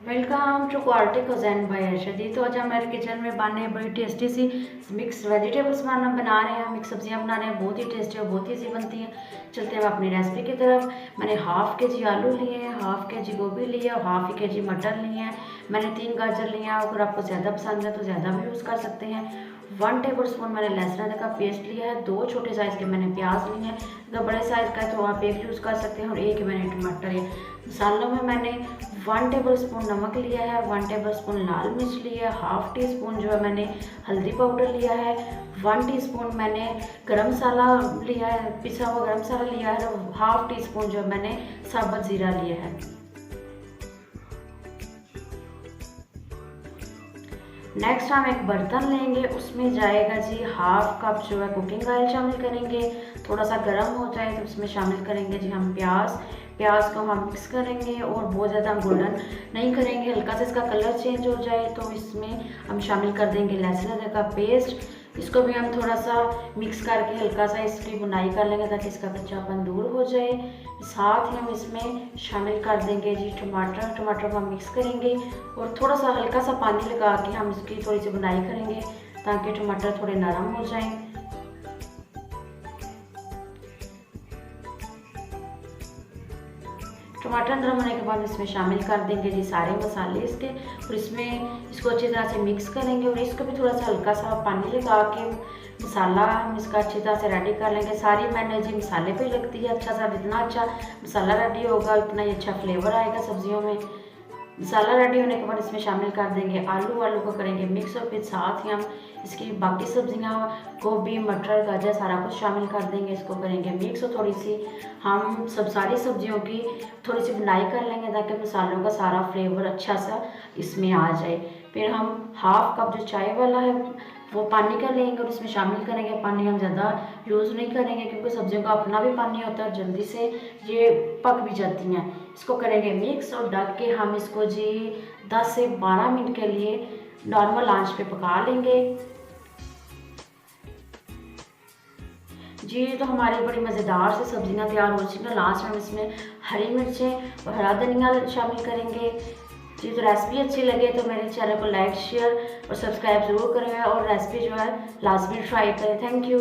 Welcome to quality cuisine by Arshadi. तो आज हम मेरे किचन में बने बड़ी टेस्टी सी मिक्स वेजिटेबल्स बना रहे हैं, मिक्स सब्जियां बना रहे हैं। बहुत ही टेस्टी और बहुत ही ईजी बनती हैं। चलते हैं अपनी रेसिपी की तरफ। मैंने हाफ़ के जी आलू लिए हैं, हाफ़ के जी गोभी लिए और हाफ़ के जी मटर लिए हैं। मैंने 3 गाजर लिए हैं। अगर आपको ज़्यादा पसंद है तो ज़्यादा भी यूज़ कर सकते हैं। 1 टेबल स्पून मैंने लहसुन अदरक का पेस्ट लिया है। 2 छोटे साइज़ के मैंने प्याज लिए हैं। अगर बड़े साइज़ का है तो आप एक यूज़ कर सकते हैं और एक मैंने टमाटर है। मसालों में मैंने 1 टेबल स्पून नमक लिया है, 1 टेबल स्पून लाल मिर्च लिया है, हाफ़ टी स्पून जो है मैंने हल्दी पाउडर लिया है, 1 टीस्पून मैंने गरम मसाला लिया है, पिसा हुआ गरम मसाला लिया है और हाफ़ टी स्पून जो है मैंने साबुत ज़ीरा लिया है। नेक्स्ट हम एक बर्तन लेंगे, उसमें जाएगा जी हाफ़ कप जो है कुकिंग ऑयल शामिल करेंगे। थोड़ा सा गर्म हो जाए तो उसमें शामिल करेंगे जी हम प्याज को हम मिक्स करेंगे और बहुत ज़्यादा हम गोल्डन नहीं करेंगे, हल्का सा इसका कलर चेंज हो जाए तो इसमें हम शामिल कर देंगे लहसुन अदरक का पेस्ट। इसको भी हम थोड़ा सा मिक्स करके हल्का सा इसकी भुनाई कर लेंगे ताकि इसका कच्चापन दूर हो जाए। साथ ही हम इसमें शामिल कर देंगे जी टमाटर को हम मिक्स करेंगे और थोड़ा सा हल्का सा पानी लगा के हम इसकी थोड़ी सी भुनाई करेंगे ताकि टमाटर थोड़े नरम हो जाएं। टमाटर नरम होने के बाद इसमें शामिल कर देंगे जी सारे मसाले इसके और इसको अच्छी तरह से मिक्स करेंगे और इसको भी थोड़ा सा हल्का सा पानी लगा के मसाला हम इसका अच्छी तरह से रेडी कर लेंगे। सारी मैंने जी मसाले पे लगती है अच्छा सा, जितना अच्छा मसाला रेडी होगा उतना ही अच्छा फ्लेवर आएगा सब्जियों में। मसाला रेडी होने के बाद इसमें शामिल कर देंगे आलू को करेंगे मिक्स और फिर साथ ही हम इसकी बाकी सब्जियां गोभी मटर गाजर सारा कुछ शामिल कर देंगे, इसको करेंगे मिक्स और थोड़ी सी हम सारी सब्जियों की थोड़ी सी बुनाई कर लेंगे ताकि मसालों का सारा फ्लेवर अच्छा सा इसमें आ जाए। फिर हम हाफ़ कप जो चाय वाला है वो पानी का लेंगे और इसमें शामिल करेंगे। पानी हम ज़्यादा यूज़ नहीं करेंगे क्योंकि सब्जियों का अपना भी पानी होता है, जल्दी से ये पक भी जाती हैं। इसको करेंगे मिक्स और ढक के हम इसको जी 10 से 12 मिनट के लिए नॉर्मल आंच पे पका लेंगे। जी तो हमारी बड़ी मज़ेदार सी सब्जियां तैयार हो चुकी हैं। लास्ट में हम इसमें हरी मिर्चें और हरा धनिया शामिल करेंगे। जी तो रेसिपी अच्छी लगे तो मेरे चैनल को लाइक शेयर और सब्सक्राइब ज़रूर करें और रेसिपी जो है लाजमी ट्राई करें। Thank you.